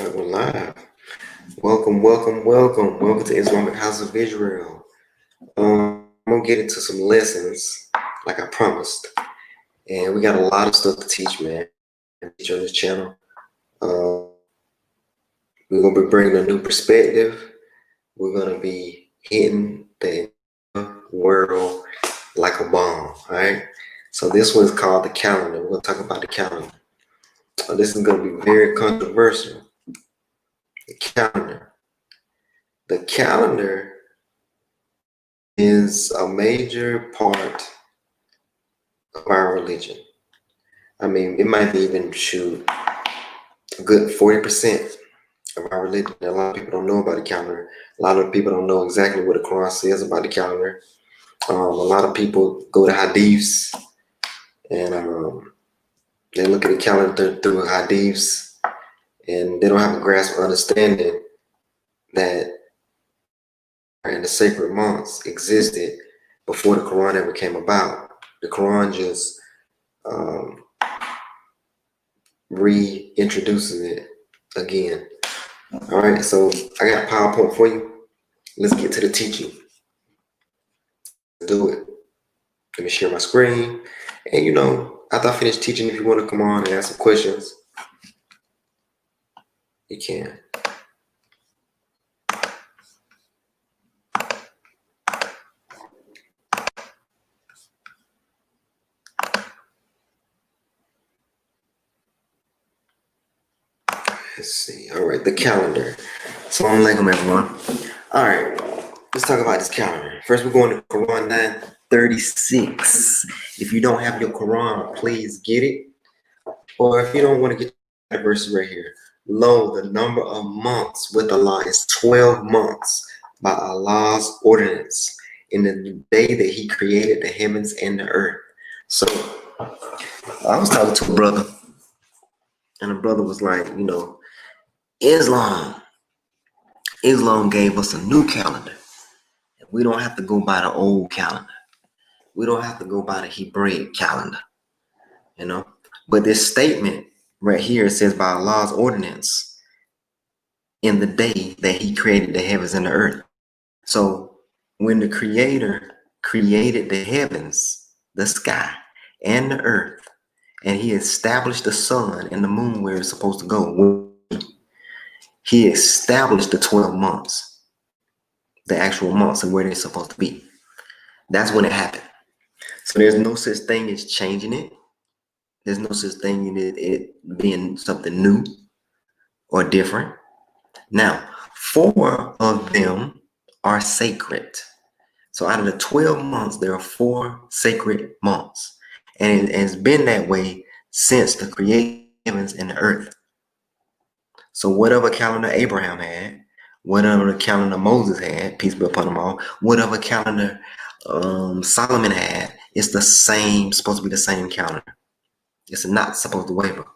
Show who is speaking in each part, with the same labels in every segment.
Speaker 1: live. We're live. Welcome to Islamic House of Israel. I'm gonna get into some lessons, like I promised, and we got a lot of stuff to teach, man. Teach on this channel. We're gonna be bringing a new perspective. We're gonna be hitting the world like a bomb. All right. So this one's called the calendar. We're gonna talk about the calendar. This is gonna be very controversial. The calendar. The calendar is a major part of our religion. I mean, it might be even a good 40% of our religion. A lot of people don't know about the calendar. A lot of people don't know exactly what the Quran says about the calendar. A lot of people go to hadiths and they look at the calendar through hadiths, and they don't have a grasp of understanding that and the sacred months existed before the Quran ever came about. The Quran just reintroduces it again. All right, so I got PowerPoint for you. Let's get to the teaching. Let's do it. Let me share my screen. And after I finish teaching, if you want to come on and ask some questions, you can. Let's see. All right, the calendar. Assalamu alaikum, everyone. All right, let's talk about this calendar. First, we're going to Quran 9:36. If you don't have your Quran, please get it. Or if you don't want to get the verse right here. Lo, the number of months with Allah is 12 months by Allah's ordinance in the day that He created the heavens and the earth. So, I was talking to a brother, and the brother was like, Islam gave us a new calendar. We don't have to go by the old calendar. We don't have to go by the Hebraic calendar, But this statement right here says by Allah's ordinance in the day that He created the heavens and the earth. So when the Creator created the heavens, the sky, and the earth, and He established the sun and the moon where it's supposed to go, He established the 12 months, the actual months and where they're supposed to be. That's when it happened. So there's no such thing as changing it. There's no such thing in it being something new or different. Now, 4 of them are sacred. So out of the 12 months, there are 4 sacred months. And it has been that way since the creation of the heavens and the earth. So whatever calendar Abraham had, whatever calendar Moses had, peace be upon them all, whatever calendar Solomon had, it's the same, supposed to be the same calendar. It's not supposed to waver.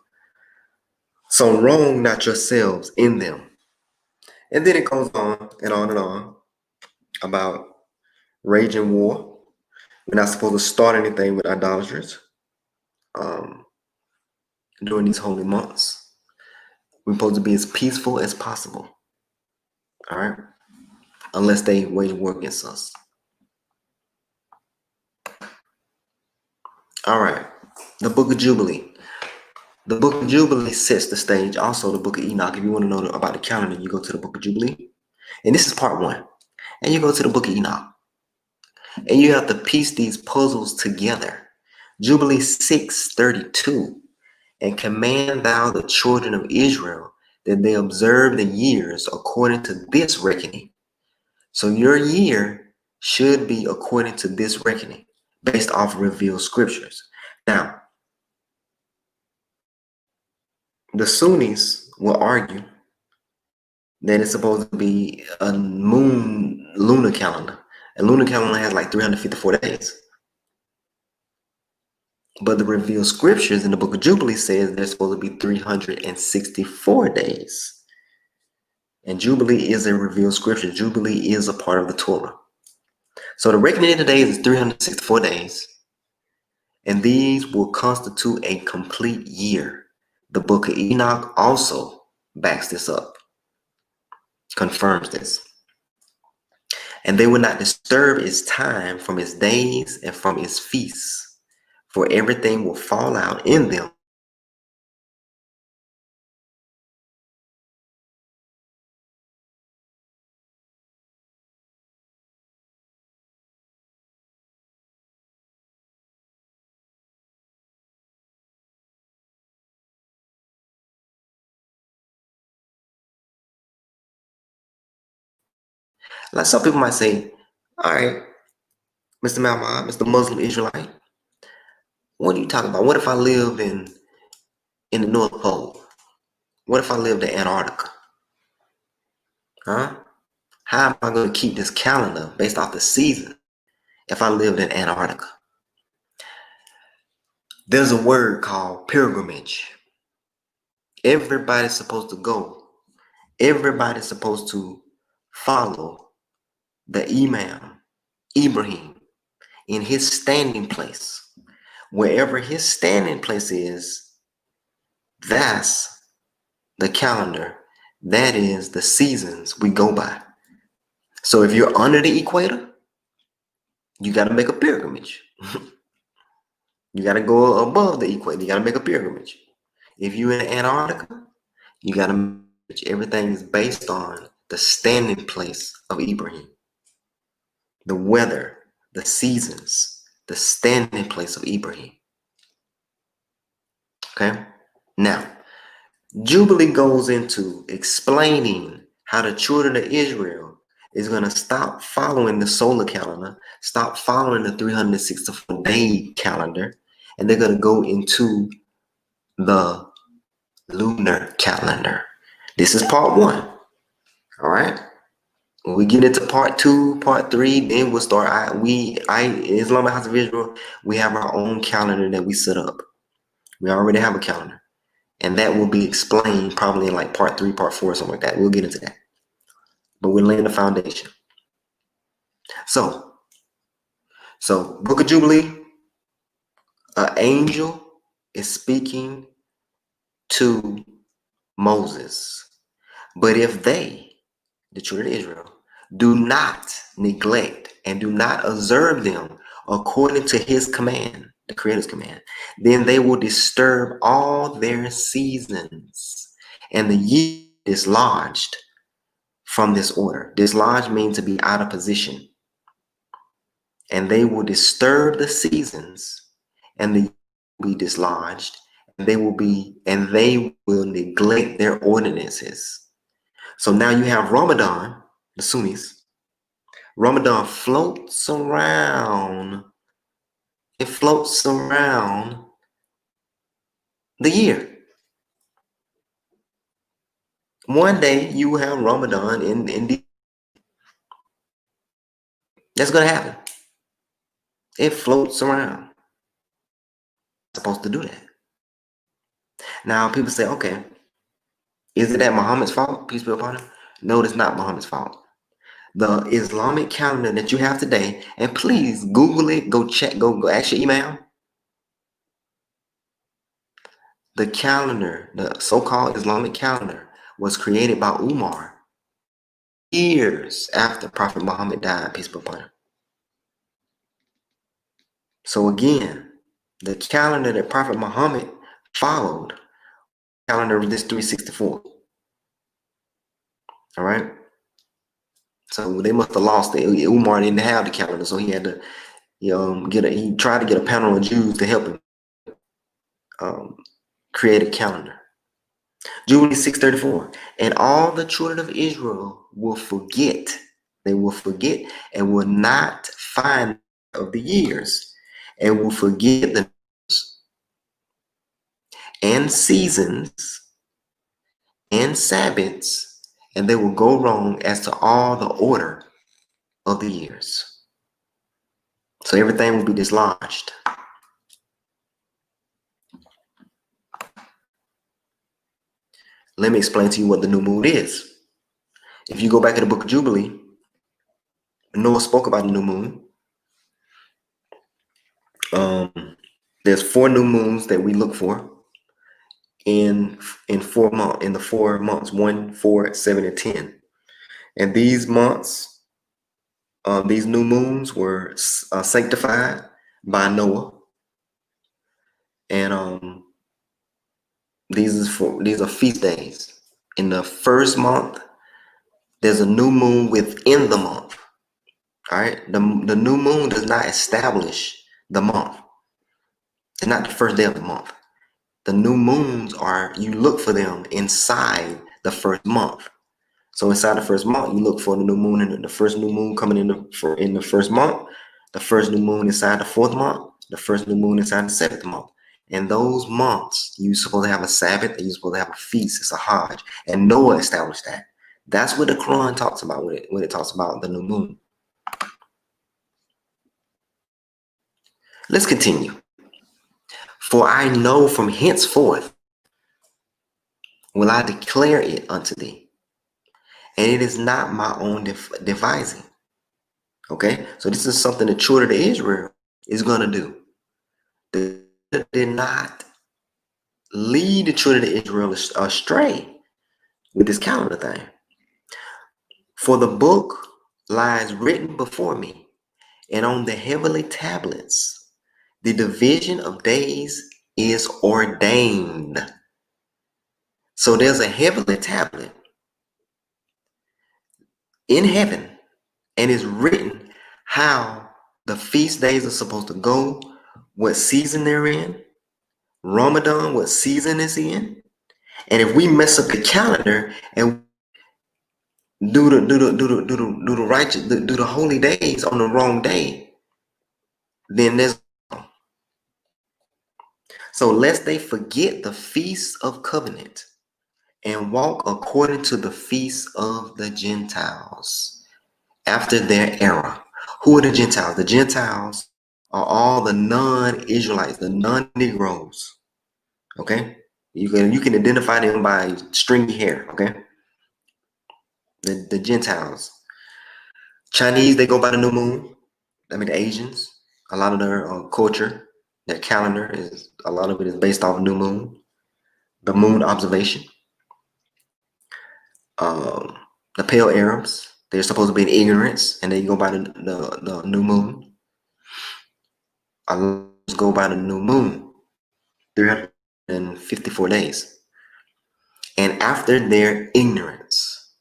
Speaker 1: So wrong not yourselves in them. And then it goes on and on about raging war. We're not supposed to start anything with idolaters during these holy months. We're supposed to be as peaceful as possible. All right? Unless they wage war against us. All right. The Book of Jubilee. The Book of Jubilee sets the stage. Also, the Book of Enoch. If you want to know about the calendar, you go to the Book of Jubilee. And this is part 1. And you go to the Book of Enoch. And you have to piece these puzzles together. Jubilee 6:32. And command thou the children of Israel that they observe the years according to this reckoning. So your year should be according to this reckoning, based off revealed scriptures. Now, the Sunnis will argue that it's supposed to be a lunar calendar. A lunar calendar has like 354 days. But the revealed scriptures in the Book of Jubilee says there's supposed to be 364 days. And Jubilee is a revealed scripture. Jubilee is a part of the Torah. So the reckoning of the days is 364 days. And these will constitute a complete year. The Book of Enoch also backs this up, confirms this. And they will not disturb its time from its days and from its feasts, for everything will fall out in them. Like some people might say, all right, Mr. Malmadh, Mr. Muslim Israelite, what are you talking about? What if I lived in the North Pole? What if I lived in Antarctica? Huh? How am I going to keep this calendar based off the season if I lived in Antarctica? There's a word called pilgrimage. Everybody's supposed to go. Everybody's supposed to follow the Imam, Ibrahim, in his standing place. Wherever his standing place is, that's the calendar. That is the seasons we go by. So if you're under the equator, you got to make a pilgrimage. You got to go above the equator. You got to make a pilgrimage. If you're in Antarctica, you got to everything is based on the standing place of Ibrahim. The weather, the seasons, the standing place of Ibrahim. Okay? Now, Jubilee goes into explaining how the children of Israel is going to stop following the solar calendar, stop following the 364-day calendar, and they're going to go into the lunar calendar. This is part 1. All right? When we get into part 2, part 3, then we'll start. Islamic House of Israel, we have our own calendar that we set up. We already have a calendar. And that will be explained probably in like part 3, part 4, or something like that. We'll get into that. But we're laying the foundation. So Book of Jubilee, an angel is speaking to Moses. But if they, the children of Israel, do not neglect and do not observe them according to his command, the Creator's command, then they will disturb all their seasons, and the year is dislodged from this order. Dislodged means to be out of position. And they will disturb the seasons, and the year will be dislodged, and they will neglect their ordinances. So now you have Ramadan, the Sunnis. Ramadan floats around. It floats around the year. One day you will have Ramadan in that's going to happen. It floats around. It's supposed to do that. Now people say, okay, is it that Muhammad's fault? Peace be upon him. No, it's not Muhammad's fault. The Islamic calendar that you have today, and please Google it, go check, go ask your imam. The calendar, the so-called Islamic calendar, was created by Umar years after Prophet Muhammad died, peace be upon him. So again, the calendar that Prophet Muhammad followed, calendar of this 364. All right. So they must have lost it. Umar didn't have the calendar, so he had to, he tried to get a panel of Jews to help him create a calendar. Jubilee 634. And all the children of Israel will forget. They will forget and will not find of the years, and will forget the and seasons and Sabbaths, and they will go wrong as to all the order of the years. So everything will be dislodged. Let me explain to you what the new moon is. If you go back to the book of Jubilee, Noah spoke about the new moon. There's 4 new moons that we look for in 4 months, in the 4 months, 1, 4, 7, and 10. And these months, these new moons were sanctified by Noah. And these are feast days. In the first month, there's a new moon within the month. All right, the new moon does not establish the month. It's not the first day of the month. The new moons you look for them inside the first month. So inside the first month, you look for the new moon, and the first new moon coming in the first month, the first new moon inside the fourth month, the first new moon inside the seventh month. And those months, you're supposed to have a Sabbath, and you're supposed to have a feast. It's a Hajj. And Noah established that. That's what the Quran talks about when it talks about the new moon. Let's continue. For I know from henceforth will I declare it unto thee, and it is not my own devising. Okay, so this is something the children of Israel is going to do. They did not lead the children of Israel astray with this calendar thing. For the book lies written before me, and on the heavenly tablets, the division of days is ordained. So there's a heavenly tablet in heaven, and it's written how the feast days are supposed to go, what season they're in, Ramadan, what season it's in. And if we mess up the calendar and do the holy days on the wrong day, then there's so lest they forget the feast of covenant and walk according to the feast of the Gentiles after their era. Who are the Gentiles? The Gentiles are all the non-Israelites, the non-Negroes. Okay, you can identify them by stringy hair. Okay, the Gentiles. Chinese, they go by the new moon. I mean, the Asians, a lot of their culture, their calendar a lot of it is based off new moon, the moon observation. The pale Arabs, they're supposed to be in ignorance, and they go by the new moon. A lot go by the new moon, 354 days. And after their ignorance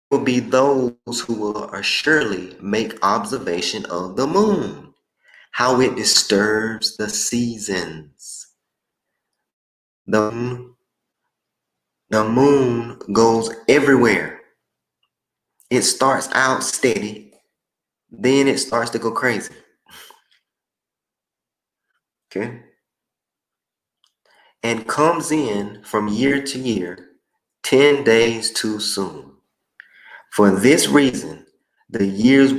Speaker 1: will be those who will assuredly make observation of the moon, how it disturbs the seasons. The moon goes everywhere. It starts out steady, then it starts to go crazy. Okay? And comes in from year to year, 10 days too soon. For this reason, the years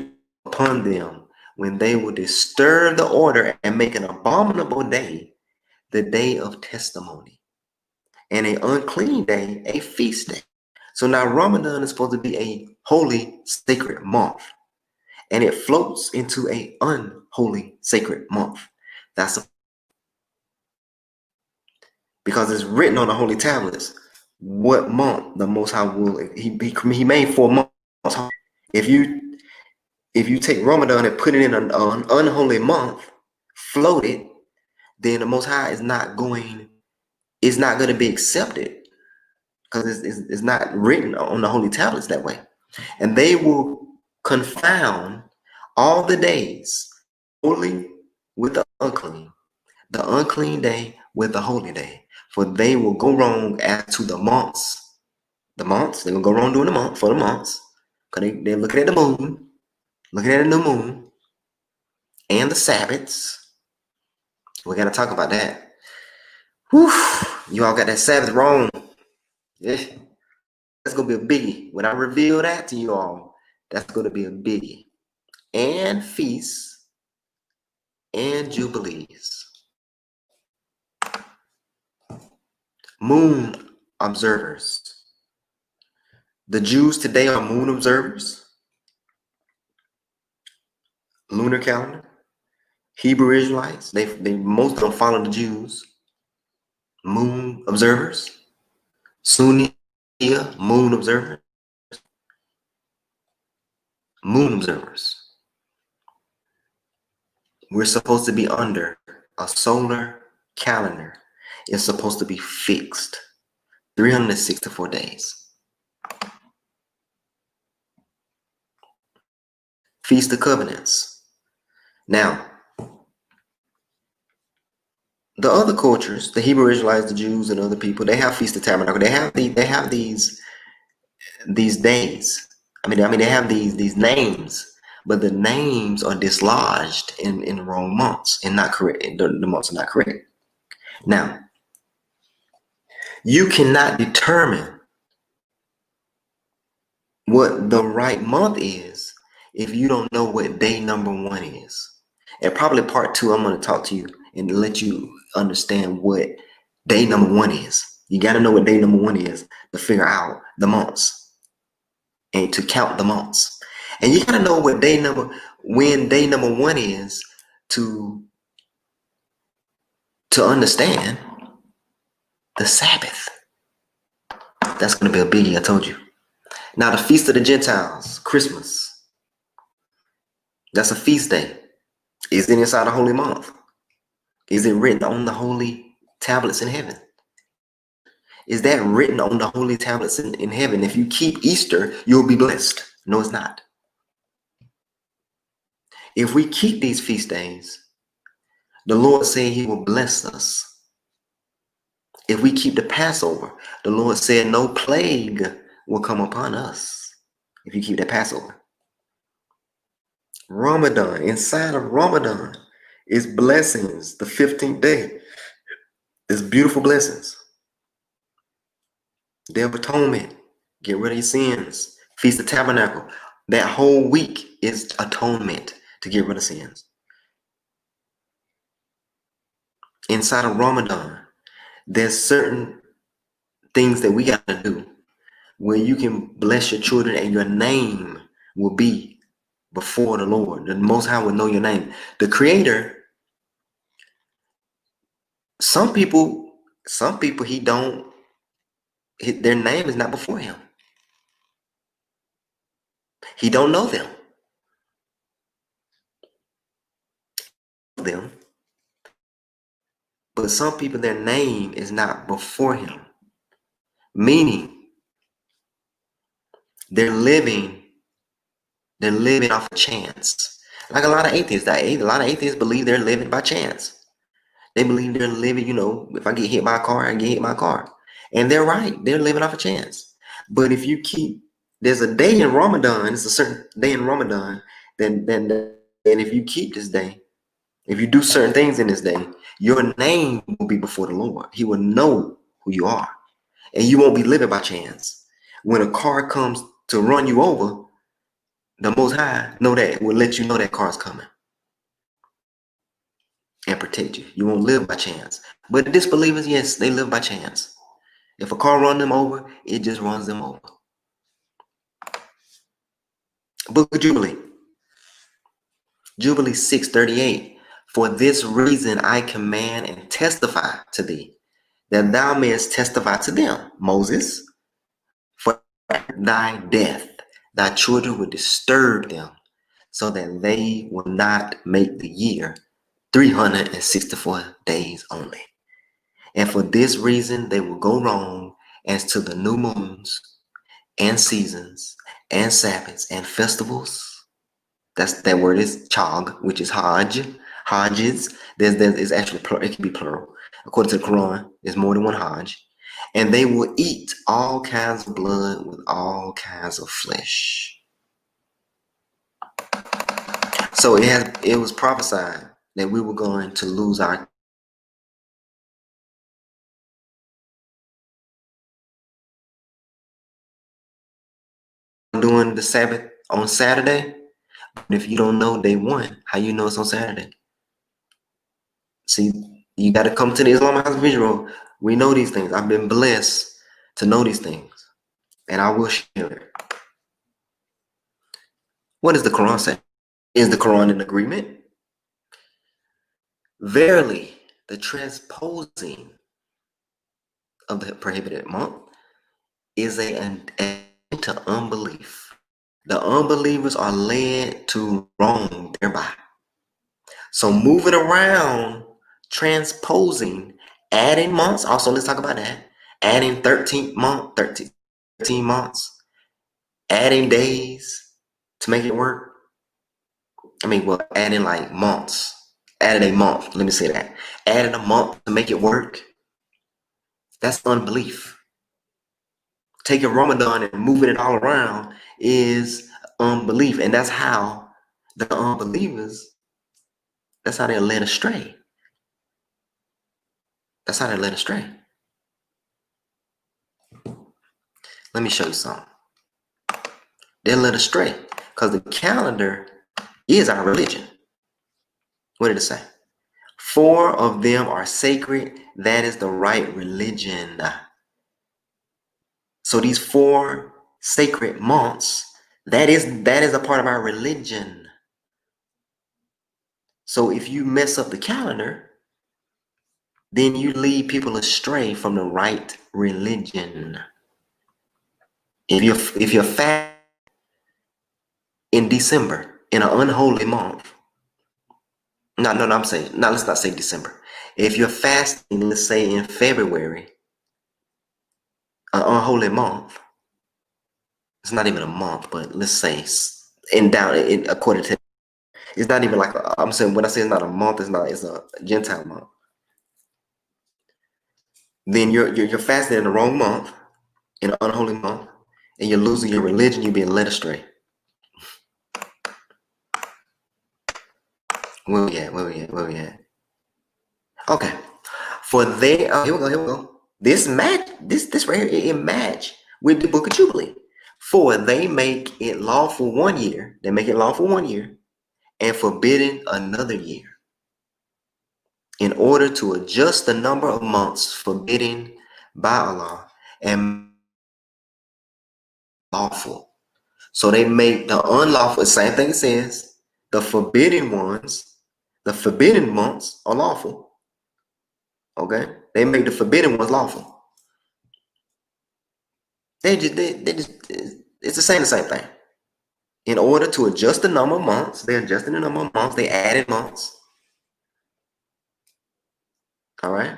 Speaker 1: upon them when they will disturb the order and make an abominable day, the day of testimony, and an unclean day, a feast day. So now Ramadan is supposed to be a holy, sacred month, and it floats into an unholy, sacred month. That's because it's written on the holy tablets what month the Most High will. He made 4 months. If you take Ramadan and put it in an unholy month, float it, then the Most High is not going to be accepted, because it's not written on the holy tablets that way. And they will confound all the days, holy with the unclean day with the holy day. For they will go wrong as to the months. The months, they will go wrong during the month, for the months, because they're looking at the moon, looking at the new moon, and the Sabbaths. We got to talk about that. Whew, you all got that Sabbath wrong. Yeah. That's going to be a biggie. When I reveal that to you all, that's going to be a biggie. And feasts and jubilees. Moon observers. The Jews today are moon observers. Lunar calendar. Hebrew Israelites, they most of them follow the Jews. moon observers, Sunni moon observers, moon observers. We're supposed to be under a solar calendar. It's supposed to be fixed 364 days. Feast of Covenants. Now, the other cultures, the Hebrew Israelites, the Jews, and other people, they have Feast of Tabernacle. They have these days. They have these names, but the names are dislodged in the wrong months and not correct. The months are not correct. Now, you cannot determine what the right month is if you don't know what day number 1 is. And probably part 2, I'm going to talk to you and let you understand what day number 1 is. You got to know what day number 1 is to figure out the months and to count the months. And you got to know when day number 1 is to understand the Sabbath. That's going to be a biggie, I told you. Now, the Feast of the Gentiles, Christmas. That's a feast day. Is it inside a holy month? Is it written on the holy tablets in heaven? Is that written on the holy tablets in heaven? If you keep Easter, you'll be blessed. No, it's not. If we keep these feast days, the Lord said he will bless us. If we keep the Passover, the Lord said no plague will come upon us if you keep the Passover. Ramadan, inside of Ramadan is blessings. The 15th day is beautiful blessings. Day of Atonement, get rid of your sins. Feast of Tabernacle, that whole week is atonement to get rid of sins. Inside of Ramadan, there's certain things that we got to do where you can bless your children and your name will be before the Lord. The Most High will know your name. The Creator, some people their name is not before him. He don't know them. But some people, their name is not before him. Meaning, they're living off of chance. Like a lot of atheists. A lot of atheists believe they're living by chance. They believe they're living, if I get hit by a car, I get hit by a car. And they're right. They're living off a chance. But if you there's a day in Ramadan, it's a certain day in Ramadan, then if you keep this day, if you do certain things in this day, your name will be before the Lord. He will know who you are. And you won't be living by chance. When a car comes to run you over, the Most High will let you know that car's coming and protect you. You won't live by chance. But disbelievers, yes, they live by chance. If a car runs them over, it just runs them over. Book of Jubilee. Jubilee 6:38. For this reason I command and testify to thee, that thou mayest testify to them, Moses, for thy death, thy children will disturb them, so that they will not make the year 364 days only. And for this reason they will go wrong as to the new moons and seasons and Sabbaths and festivals. That word is chag, which is hajj. Hajjes. There's actually plural. It can be plural. According to the Quran, there's more than one hajj. And they will eat all kinds of blood with all kinds of flesh. So it was prophesied that we were going to lose our doing the Sabbath on Saturday. But if you don't know day 1, how you know it's on Saturday? See, you got to come to the Islamic House of Israel. We know these things. I've been blessed to know these things, and I will share it. What does the Quran say? Is the Quran in agreement? Verily, the transposing of the prohibited month is an to unbelief. The unbelievers are led to wrong thereby. So moving around, transposing, adding months. Also, let's talk about that. Adding 13 months, adding days to make it work. Adding like months. Added a month. Let me say that. Adding a month to make it work. That's unbelief. Taking Ramadan and moving it all around is unbelief. And that's how the unbelievers, that's how they're led astray. That's how they're led astray. Let me show you something. They're led astray because the calendar is our religion. What did it say? 4 of them are sacred. That is the right religion. So these 4 sacred months, that is a part of our religion. So if you mess up the calendar, then you lead people astray from the right religion. If you're fast in December, in an unholy month, let's not say December. If you're fasting, let's say in February, an unholy month, it's not even a month, but let's say according to, it's not even like, I'm saying, when I say it's not a month, it's a Gentile month. Then you're fasting in the wrong month, in an unholy month, and you're losing your religion, you're being led astray. Where we at? Okay. Here we go. This right here, it match with the Book of Jubilee. For they make it lawful 1 year. They make it lawful 1 year and forbidden another year, in order to adjust the number of months forbidden by Allah and lawful. So they make the unlawful, same thing it says, the forbidden months are lawful. Okay? They make the forbidden ones lawful. It's the same thing. In order to adjust the number of months, they're adjusting the number of months, they added months. All right?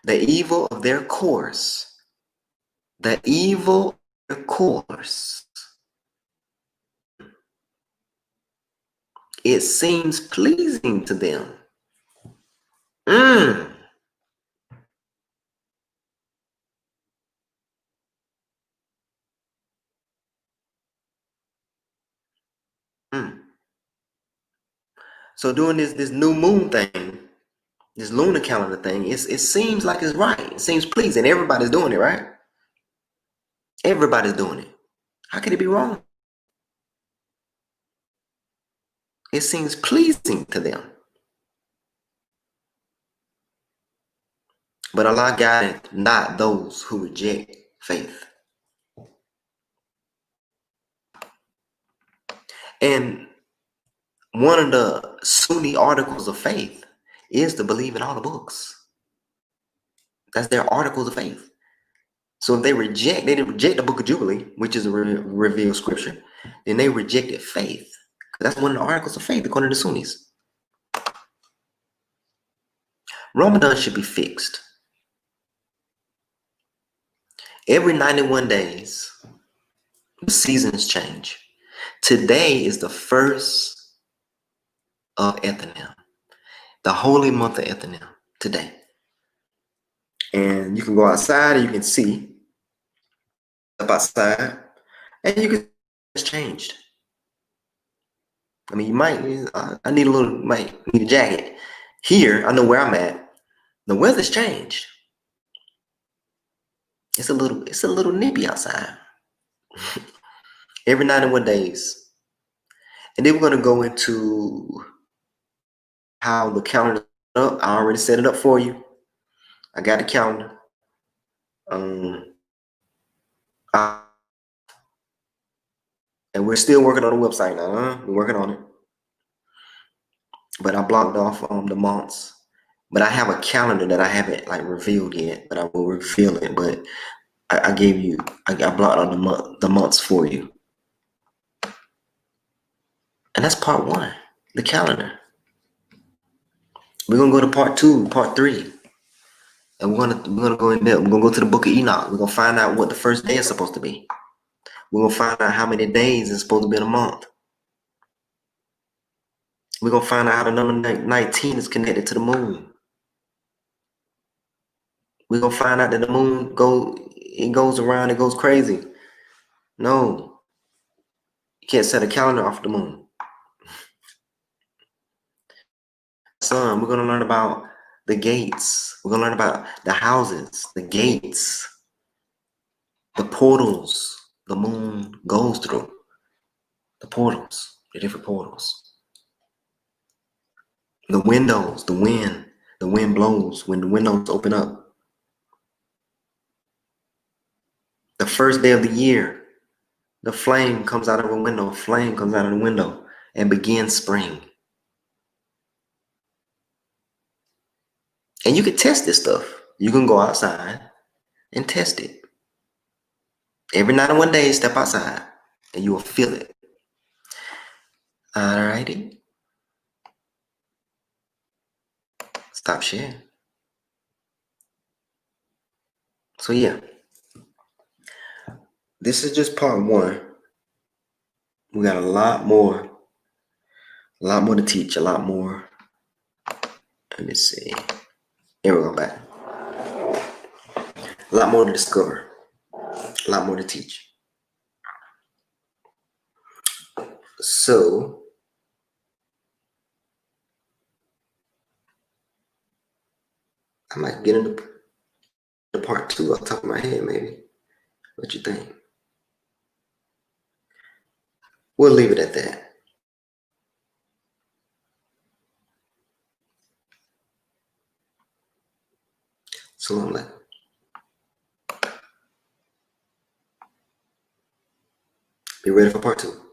Speaker 1: The evil of their course. The evil of their course. It seems pleasing to them. So doing this new moon thing, this lunar calendar thing, it seems like it's right. It seems pleasing. Everybody's doing it, right? Everybody's doing it. How could it be wrong? It seems pleasing to them. But Allah guided not those who reject faith. And one of the Sunni articles of faith is to believe in all the books. That's their articles of faith. So if they didn't reject the Book of Jubilee, which is a revealed scripture, then they rejected faith. That's one of the articles of faith according to Sunnis. Ramadan should be fixed. Every 91 days, the seasons change. Today is the 1st of Ethanim, the holy month of Ethanim, today. And you can go outside and you can see up outside, and you can see it's changed. I mean, you might need a jacket. Here, I know where I'm at. The weather's changed. It's a little nippy outside. Every 91 days. And then we're gonna go into how the calendar is set up. I already set it up for you. I got the calendar. And we're still working on the website now. We're working on it. But I blocked off the months But I have a calendar that I haven't like revealed yet, but I will reveal it. But I gave you, I blocked out the months for you, and that's part one, the calendar. We're gonna go to part two, part three, and we're gonna go in there. We're gonna go to the Book of Enoch. We're gonna find out what the first day is supposed to be. We're gonna find out how many days is supposed to be in a month. We're gonna find out how the number 19 is connected to the moon. We're gonna find out that the moon goes around, it goes crazy. No, you can't set a calendar off the moon. Son, we're gonna learn about the gates. We're gonna learn about the houses, the gates, the portals the moon goes through. The portals, the different portals. The windows, the wind blows when the windows open up. The first day of the year, the flame comes out of a window, and begins spring. And you can test this stuff. You can go outside and test it. Every night and one day, step outside and you will feel it. Alrighty. Stop sharing. So yeah, this is just part one. We got a lot more to teach, a lot more. Let me see. Here we go back. A lot more to discover, a lot more to teach. So I might get into the part two off the top of my head, maybe. What you think? We'll leave it at that. So I'm like, be ready for part two.